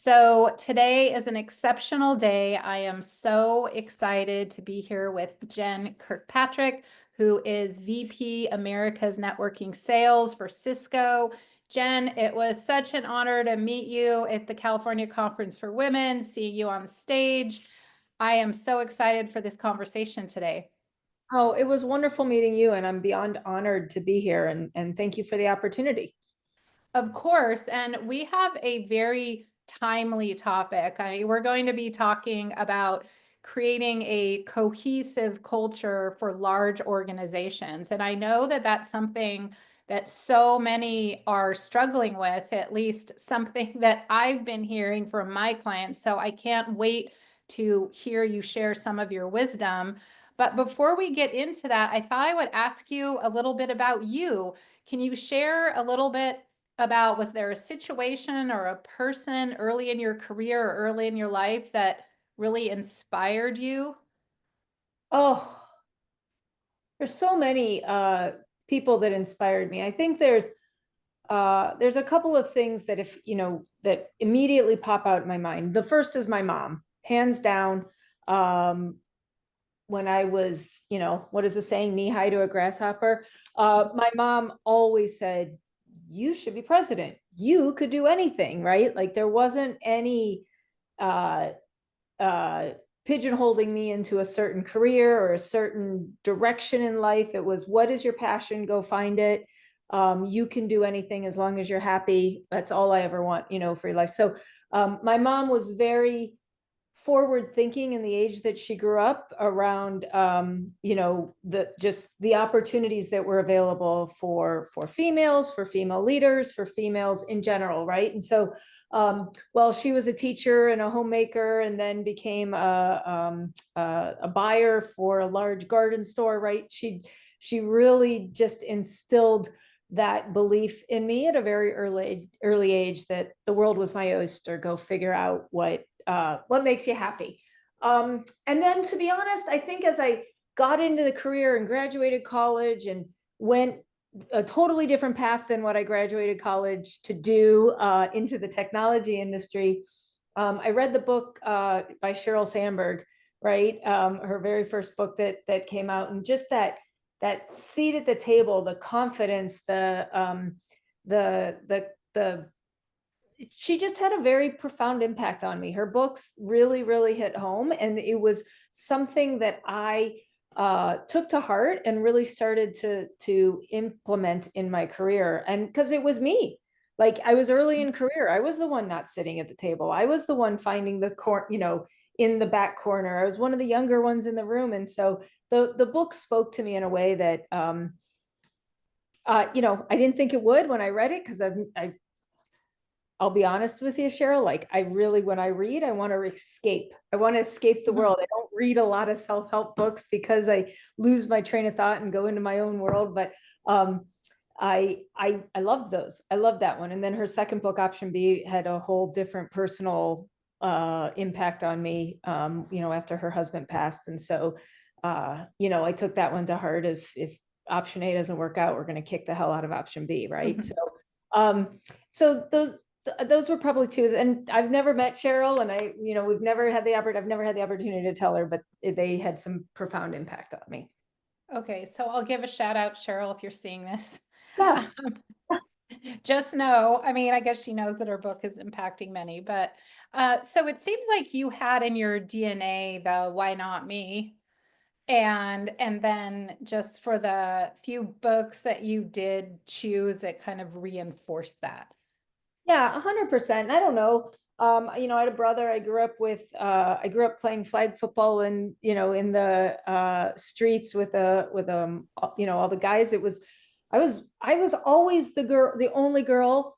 So today is an exceptional day. I am so excited to be here with Jen Kirkpatrick, who is VP America's Networking Sales for Cisco. Jen, it was such an honor to meet you at the California Conference for Women, seeing you on the stage. I am so excited for this conversation today. Oh, it was wonderful meeting you, and I'm beyond honored to be here, and thank you for the opportunity. Of course, and we have a very timely topic. We're going to be talking about creating a cohesive culture for large organizations. And I know that that's something that so many are struggling with, at least something that I've been hearing from my clients. So I can't wait to hear you share some of your wisdom. But before we get into that, I thought I would ask you a little bit about you. Can you share a little bit about, was there a situation or a person early in your career or early in your life that really inspired you? Oh, there's so many people that inspired me. I think there's a couple of things that if you know that immediately pop out in my mind. The first is my mom, hands down. Um, when I was, what is the saying, knee high to a grasshopper? My mom always said, "You should be president. You could do anything," right? Like there wasn't any uh, uh, pigeonholing me into a certain career or a certain direction in life. It was, what is your passion? Go find it. You can do anything as long as you're happy. That's all I ever want, for your life. So my mom was very forward thinking in the age that she grew up around the opportunities that were available for females, for female leaders, for females in general, right? And so well, she was a teacher and a homemaker and then became a buyer for a large garden store, right? She really just instilled that belief in me at a very early age that the world was my oyster. Go figure out what makes you happy. And then, to be honest, I think as I got into the career and graduated college and went a totally different path than what I graduated college to do into the technology industry, I read the book by Sheryl Sandberg, right? Her very first book that came out, and just that seat at the table, the confidence, the she just had a very profound impact on me. Her books really, really hit home, and it was something that I took to heart and really started to implement in my career. And because it was me, like I was early in career, I was the one not sitting at the table. I was the one finding the in the back corner. I was one of the younger ones in the room, and so the book spoke to me in a way that I didn't think it would when I read it because I'll be honest with you, Sheryl. Like I really, when I read, I want to escape. I want to escape the world. I don't read a lot of self-help books because I lose my train of thought and go into my own world. But I loved those. I loved that one. And then her second book, Option B, had a whole different personal impact on me. After her husband passed, and so I took that one to heart. If Option A doesn't work out, we're going to kick the hell out of Option B, right? Mhm. So those were probably two. And I've never met Sheryl, and I've never had the opportunity to tell her, but they had some profound impact on me. Okay, so I'll give a shout out, Cheryl, if you're seeing this. Yeah. Just know, I mean, I guess she knows that her book is impacting many, but so it seems like you had in your DNA the why not me? And then just for the few books that you did choose, it kind of reinforced that. Yeah, 100%. I don't know. I had a brother. I grew up playing flag football and, in the streets with all the guys. I was always the only girl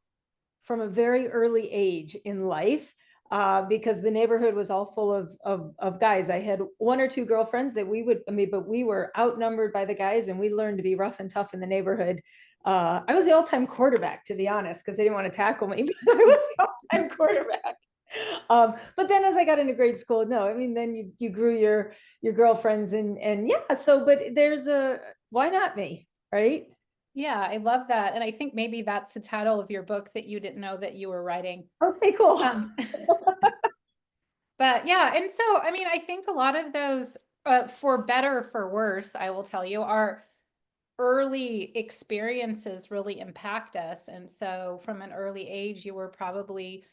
from a very early age in life, because the neighborhood was all full of guys. I had one or two girlfriends that but we were outnumbered by the guys, and we learned to be rough and tough in the neighborhood. I was the all-time quarterback, to be honest, because they didn't want to tackle me, but I was the all-time quarterback. But then as I got into grade school, no, I mean, then you grew your girlfriends, and yeah, so but there's a why not me, right? Yeah, I love that. And I think maybe that's the title of your book that you didn't know that you were writing. Okay, cool. Um, but yeah, and so I mean, I think a lot of those, for better or for worse, I will tell you, our early experiences really impact us. And so from an early age, you were probably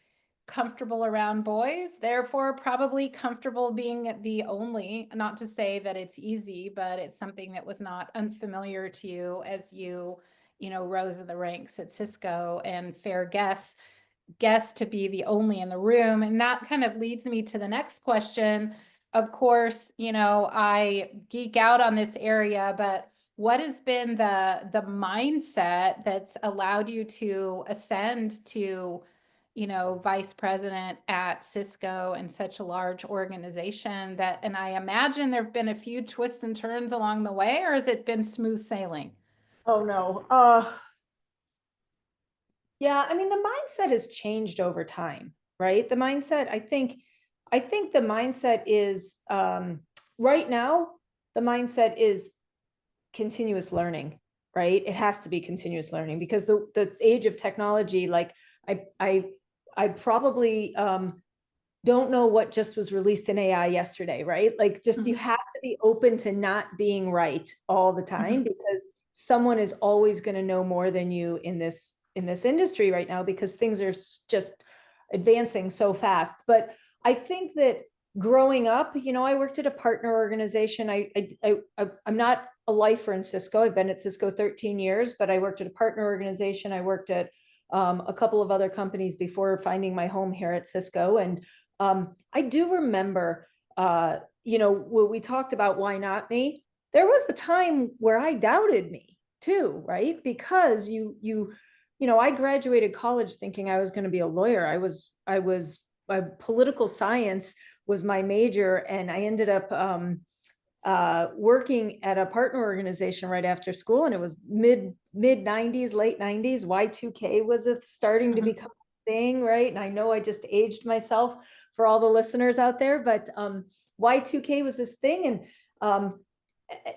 comfortable around boys, therefore probably comfortable being the only, not to say that it's easy, but it's something that was not unfamiliar to you as you know, rose in the ranks at Cisco and fair guess to be the only in the room. And that kind of leads me to the next question. Of course, you know, I geek out on this area, but what has been the mindset that's allowed you to ascend to, you know, vice president at Cisco and such a large organization that, and I imagine there've been a few twists and turns along the way, or has it been smooth sailing? Oh no. Yeah, I mean the mindset has changed over time, right? The mindset, I think the mindset is right now, the mindset is continuous learning, right? It has to be continuous learning because the age of technology, like I I I probably don't know what just was released in AI yesterday, right? Like just you Mhm. have to be open to not being right all the time Mhm. because someone is always going to know more than you in this industry right now because things are just advancing so fast. But I think that growing up, you know, I worked at a partner organization. I'm not a lifer in Cisco. I've been at Cisco 13 years, but I worked at a partner organization. I worked at a couple of other companies before finding my home here at Cisco. And I do remember, you know, when we talked about why not me, there was a time where I doubted me too, right? Because you know, I graduated college thinking I was going to be a lawyer. My political science was my major, and I ended up working at a partner organization right after school, and it was mid 90s, late 90s. Y2K was starting to Mhm. become a thing, right? And I know I just aged myself for all the listeners out there, but Y2K was this thing, and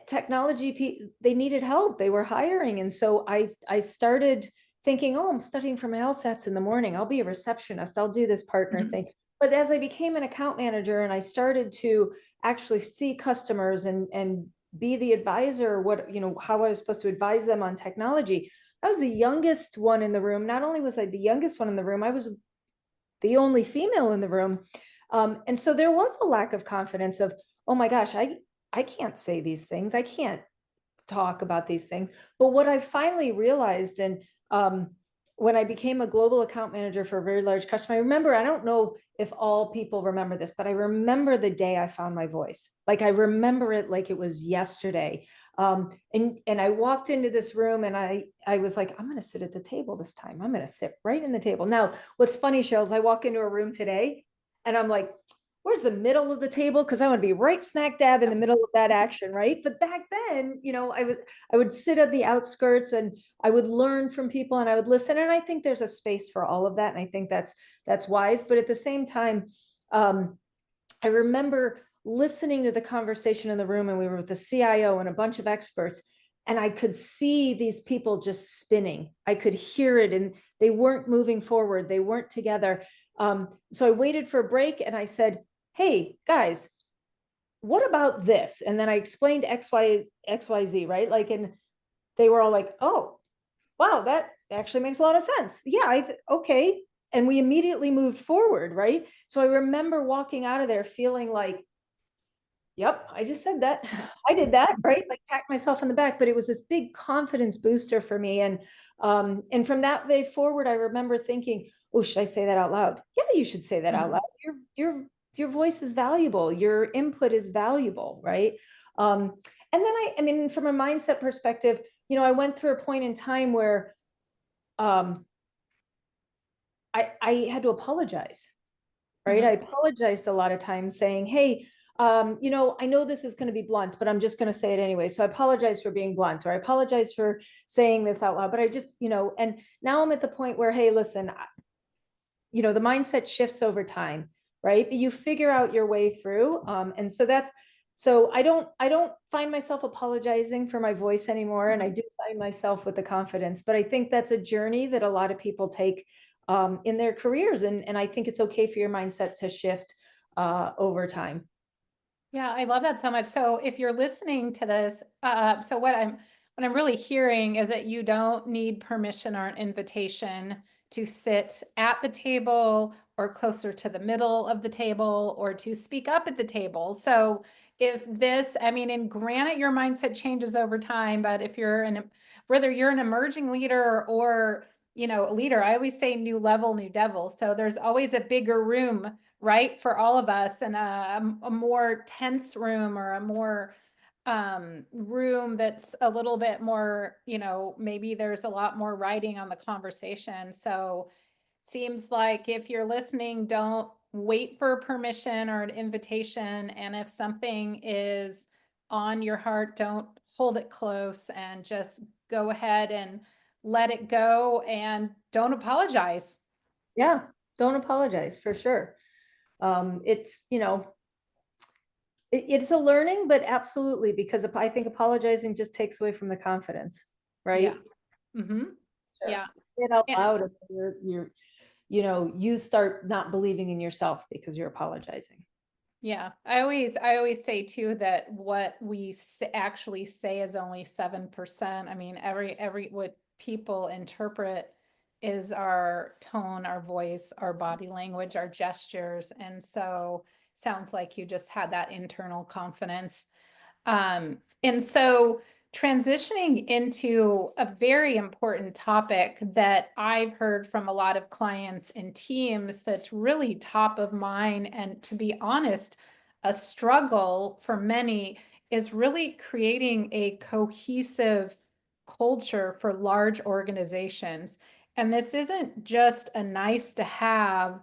technology, they needed help. They were hiring, and so I started thinking, oh, I'm studying for my LSATs in the morning. I'll be a receptionist. I'll do this partner Mhm. thing. But as I became an account manager and I started to actually see customers and be the advisor, what, you know, how I was supposed to advise them on technology. I was the youngest one in the room. Not only was I the youngest one in the room, I was the only female in the room. And so there was a lack of confidence of, oh my gosh, I can't say these things. I can't talk about these things. But what I finally realized, and when I became a global account manager for a very large customer, I remember, I don't know if all people remember this, but I remember the day I found my voice. Like I remember it like it was yesterday. And I walked into this room and I was like, I'm going to sit at the table this time. I'm going to sit right in the table. Now, what's funny, Cheryl, is I walk into a room today and I'm like, where's the middle of the table? Because I want to be right smack dab in the middle of that action, right? But back then, you know, I would sit at the outskirts and I would learn from people and I would listen. And I think there's a space for all of that. And I think that's wise. But at the same time, I remember listening to the conversation in the room, and we were with the CIO and a bunch of experts, and I could see these people just spinning. I could hear it, and they weren't moving forward. They weren't together. So I waited for a break, and I said, "Hey guys, what about this?" And then I explained XYZ, right? Like, and they were all like, "Oh, wow, that actually makes a lot of sense. Yeah, okay." And we immediately moved forward, right? So I remember walking out of there feeling like, yep, I just said that. I did that, right? Like pat myself on the back, but it was this big confidence booster for me. And from that day forward, I remember thinking, oh, should I say that out loud? Yeah, you should say that out Mhm. loud. Your voice is valuable. Your input is valuable, right? Um, and then I mean, from a mindset perspective, you know, I went through a point in time where um, I had to apologize, right? I Mhm. apologized a lot of times saying, hey, you know, I know this is going to be blunt, but I'm just going to say it anyway. So I apologize for being blunt, or I apologize for saying this out loud. But I just, you know, and now I'm at the point where, hey, listen, you know, the mindset shifts over time, right? But you figure out your way through. And so So I don't find myself apologizing for my voice anymore. And I Mhm. do find myself with the confidence, but I think that's a journey that a lot of people take in their careers. And I think it's okay for your mindset to shift over time. Yeah, I love that so much. So if you're listening to this, so what I'm really hearing is that you don't need permission or an invitation to sit at the table or closer to the middle of the table or to speak up at the table. So if this, I mean, and granted your mindset changes over time, but if you're whether you're an emerging leader or, a leader, I always say new level, new devil. So there's always a bigger room, right, for all of us, and a more tense room or a more room that's a little bit more, maybe there's a lot more writing on the conversation. So seems like if you're listening, don't wait for permission or an invitation, and if something is on your heart, don't hold it close, and just go ahead and let it go, and don't apologize. Yeah, don't apologize for sure. It's, it's a learning, but absolutely, because I think apologizing just takes away from the confidence, Yeah. right? Mm-hmm. Sure. Yeah. Say it out And loud, and you start not believing in yourself because you're apologizing. yeah, I always say too that what we actually say is only 7%. I mean, every what people interpret is our tone, our voice, our body language, our gestures. And so sounds like you just had that internal confidence. And so transitioning into a very important topic that I've heard from a lot of clients and teams that's really top of mind, and to be honest, a struggle for many, is really creating a cohesive culture for large organizations. And this isn't just a nice to have.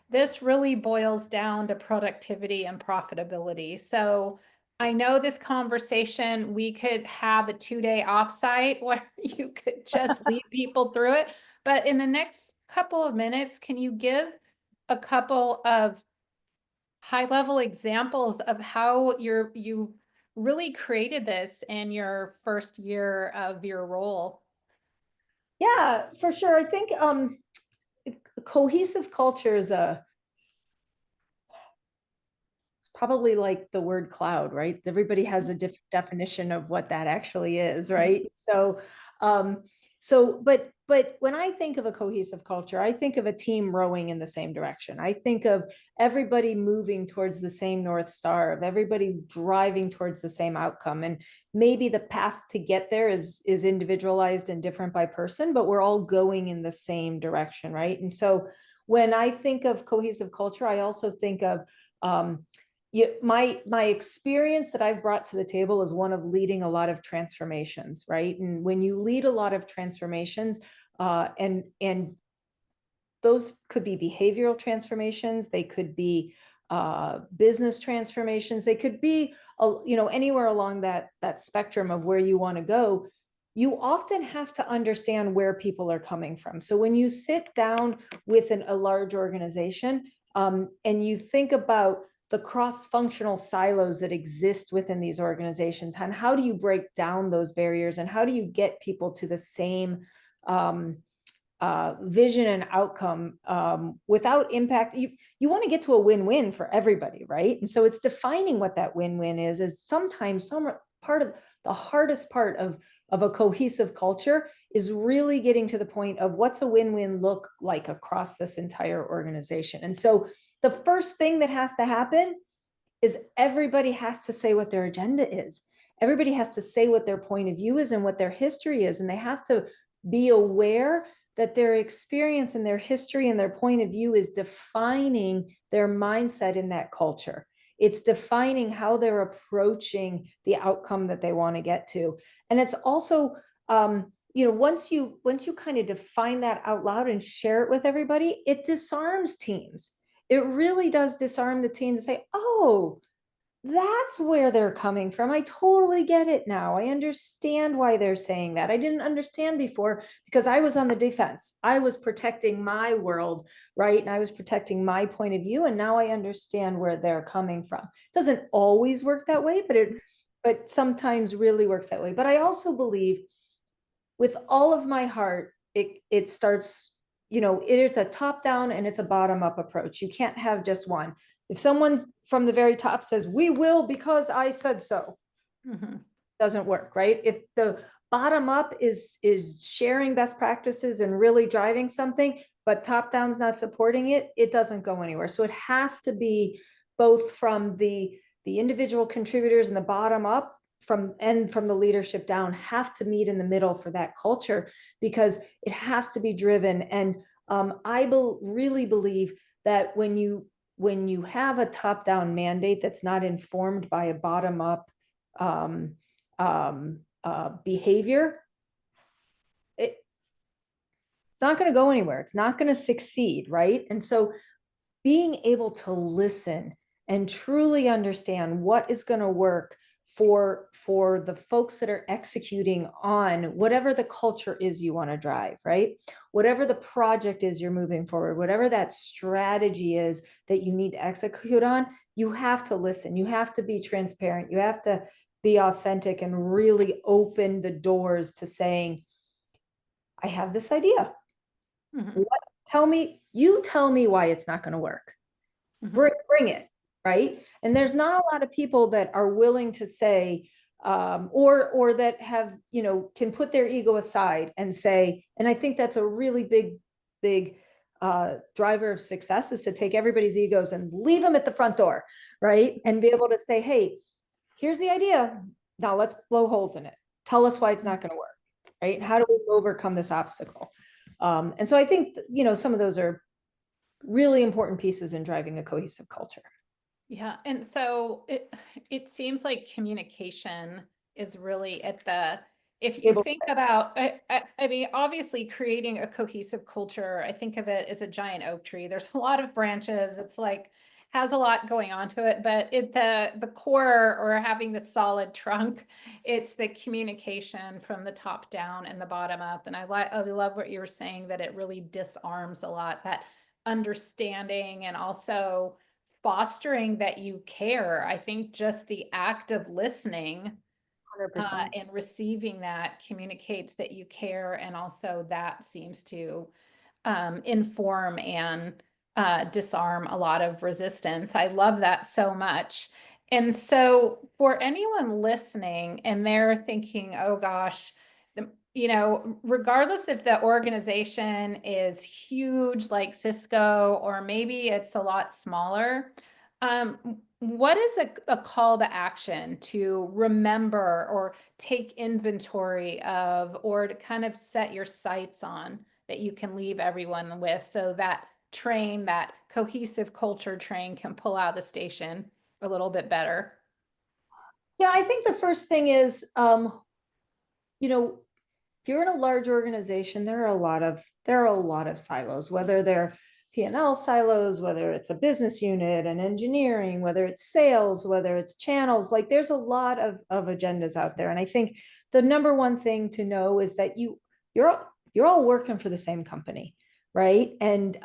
This really boils down to productivity and profitability. So I know this conversation, we could have a 2-day offsite where you could just lead people through it. But in the next couple of minutes, can you give a couple of high level examples of how you really created this in your first year of your role? Yeah, for sure. I think cohesive culture is it's probably like the word cloud, right? Everybody has a different definition of what that actually is, Mhm. right? Um, but when I think of a cohesive culture, I think of a team rowing in the same direction. I think of everybody moving towards the same North Star, of everybody driving towards the same outcome. And maybe the path to get there is individualized and different by person, but we're all going in the same direction, right? And so when I think of cohesive culture, I also think of my experience that I've brought to the table is one of leading a lot of transformations, right? And when you lead a lot of transformations, and those could be behavioral transformations, they could be business transformations, they could be anywhere along that spectrum of where you want to go. You often have to understand where people are coming from. So when you sit down with a large organization, and you think about the cross-functional silos that exist within these organizations, and how do you break down those barriers, and how do you get people to the same um, vision and outcome without impact. You want to get to a win-win for everybody, right? And so it's defining what that win-win is sometimes some part of the hardest part of a cohesive culture is really getting to the point of what's a win-win look like across this entire organization. And so the first thing that has to happen is everybody has to say what their agenda is. Everybody has to say what their point of view is and what their history is. And they have to be aware that their experience and their history and their point of view is defining their mindset in that culture. It's defining how they're approaching the outcome that they want to get to. And it's also, once you kind of define that out loud and share it with everybody, it disarms teams. It really does disarm the team to say, oh, that's where they're coming from. I totally get it now. I understand why they're saying that. I didn't understand before because I was on the defense. I was protecting my world, right? And I was protecting my point of view. And now I understand where they're coming from. It doesn't always work that way, but sometimes really works that way. But I also believe with all of my heart, it starts, it's a top down and it's a bottom up approach. You can't have just one. If someone from the very top says, we will because I said so, doesn't work, right? If the bottom up is sharing best practices and really driving something, but top down's not supporting it, it doesn't go anywhere. So it has to be both from the individual contributors and the bottom up from the leadership down have to meet in the middle for that culture, because it has to be driven. And I really believe that when you have a top down mandate that's not informed by a bottom up behavior, it's not going to go anywhere. It's not going to succeed, right? And so being able to listen and truly understand what is going to work for the folks that are executing on whatever the culture is you want to drive, right? Whatever the project is you're moving forward, whatever that strategy is that you need to execute on, you have to listen. You have to be transparent. You have to be authentic and really open the doors to saying, I have this idea. You tell me why it's not going to work. Bring it, right? And there's not a lot of people that are willing to say, or that have, can put their ego aside and say, and I think that's a really big driver of success, is to take everybody's egos and leave them at the front door, right? And be able to say, hey, here's the idea. Now let's blow holes in it. Tell us why it's not going to work, right? How do we overcome this obstacle? And so I think, some of those are really important pieces in driving a cohesive culture. Yeah, and so it seems like communication is really at the, if you think about, I mean, obviously creating a cohesive culture, I think of it as a giant oak tree. There's a lot of branches. It's like has a lot going on to it, but the core, or having the solid trunk, it's the communication from the top down and the bottom up. And I love what you were saying, that it really disarms a lot, that understanding and also fostering that you care. I think just the act of listening 100%. and receiving that communicates that you care, and also that seems to inform and disarm a lot of resistance. I love that so much. And so for anyone listening and they're thinking, oh gosh, regardless if the organization is huge like Cisco, or maybe it's a lot smaller, what is a call to action to remember or take inventory of, or to kind of set your sights on, that you can leave everyone with, so that train, that cohesive culture train, can pull out the station a little bit better? Yeah, I think the first thing is, if you're in a large organization, there are a lot of silos, whether they're P&L silos, whether it's a business unit and engineering, whether it's sales, whether it's channels. Like there's a lot of agendas out there. And I think the number one thing to know is that you're all working for the same company, right? And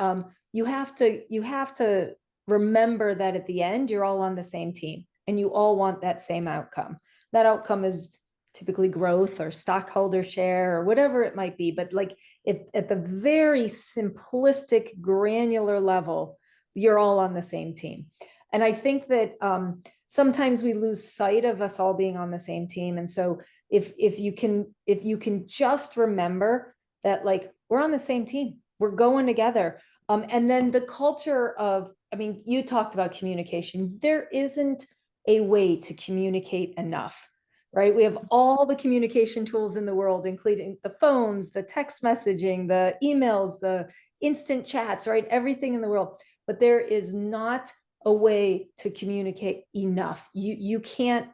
you have to remember that at the end, you're all on the same team and you all want that same outcome. That outcome is typically growth or stockholder share or whatever it might be. But like at the very simplistic, granular level, you're all on the same team. And I think that sometimes we lose sight of us all being on the same team. And so if you can just remember that, like, we're on the same team, we're going together. And then the culture of, I mean, you talked about communication. There isn't a way to communicate enough, right? We have all the communication tools in the world, including the phones, the text messaging, the emails, the instant chats, right? Everything in the world. But there is not a way to communicate enough. You can't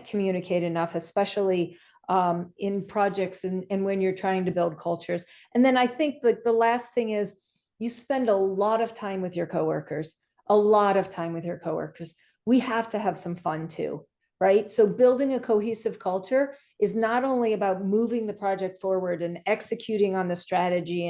communicate enough, especially in projects and when you're trying to build cultures. And then I think that the last thing is, you spend a lot of time with your coworkers. a lot of time with your coworkers. We have to have some fun too, right? So building a cohesive culture is not only about moving the project forward and executing on the strategy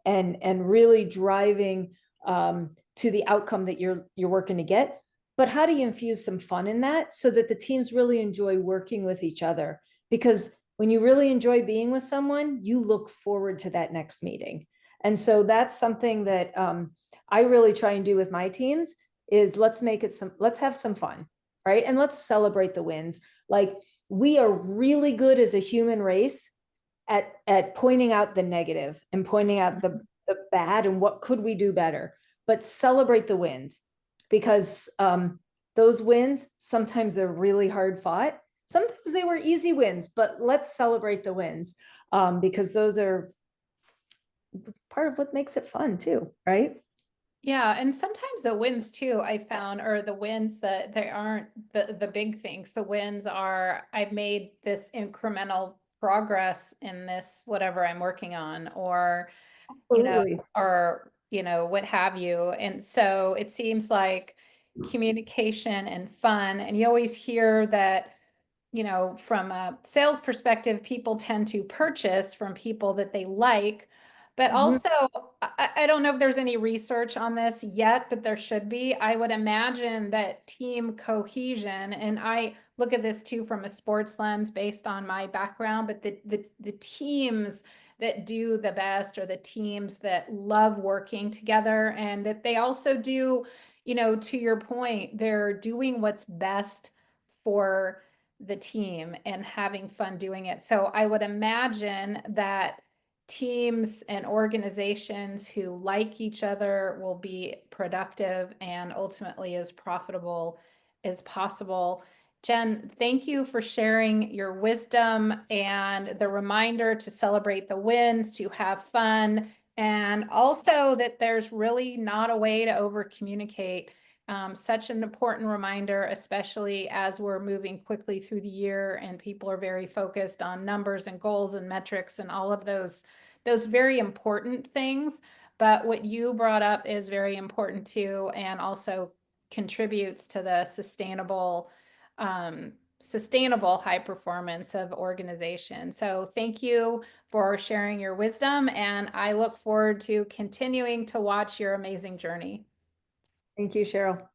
and really driving to the outcome that you're working to get, but how do you infuse some fun in that so that the teams really enjoy working with each other? Because when you really enjoy being with someone, you look forward to that next meeting. And so that's something that I really try and do with my teams is let's have some fun, right? And let's celebrate the wins. Like we are really good as a human race at pointing out the negative and pointing out the bad and what could we do better, but celebrate the wins because those wins, sometimes they're really hard fought. Sometimes they were easy wins, but let's celebrate the wins because those are part of what makes it fun too, right? Yeah, and sometimes the wins too, I found, are the wins that they aren't the big things. The wins are I've made this incremental progress in this whatever I'm working on, or Absolutely. what have you. And so it seems like communication and fun, and you always hear that, from a sales perspective, people tend to purchase from people that they like. But Mhm. also, I don't know if there's any research on this yet, but there should be. I would imagine that team cohesion, and I look at this too from a sports lens based on my background, but the teams that do the best are the teams that love working together, and that they also do, to your point, they're doing what's best for the team and having fun doing it. So I would imagine that teams and organizations who like each other will be productive and ultimately as profitable as possible. Jen, thank you for sharing your wisdom and the reminder to celebrate the wins, to have fun, and also that there's really not a way to over communicate. Such an important reminder, especially as we're moving quickly through the year and people are very focused on numbers and goals and metrics and all of those very important things. But what you brought up is very important too, and also contributes to the sustainable high performance of organization. So thank you for sharing your wisdom, and I look forward to continuing to watch your amazing journey. Thank you, Cheryl.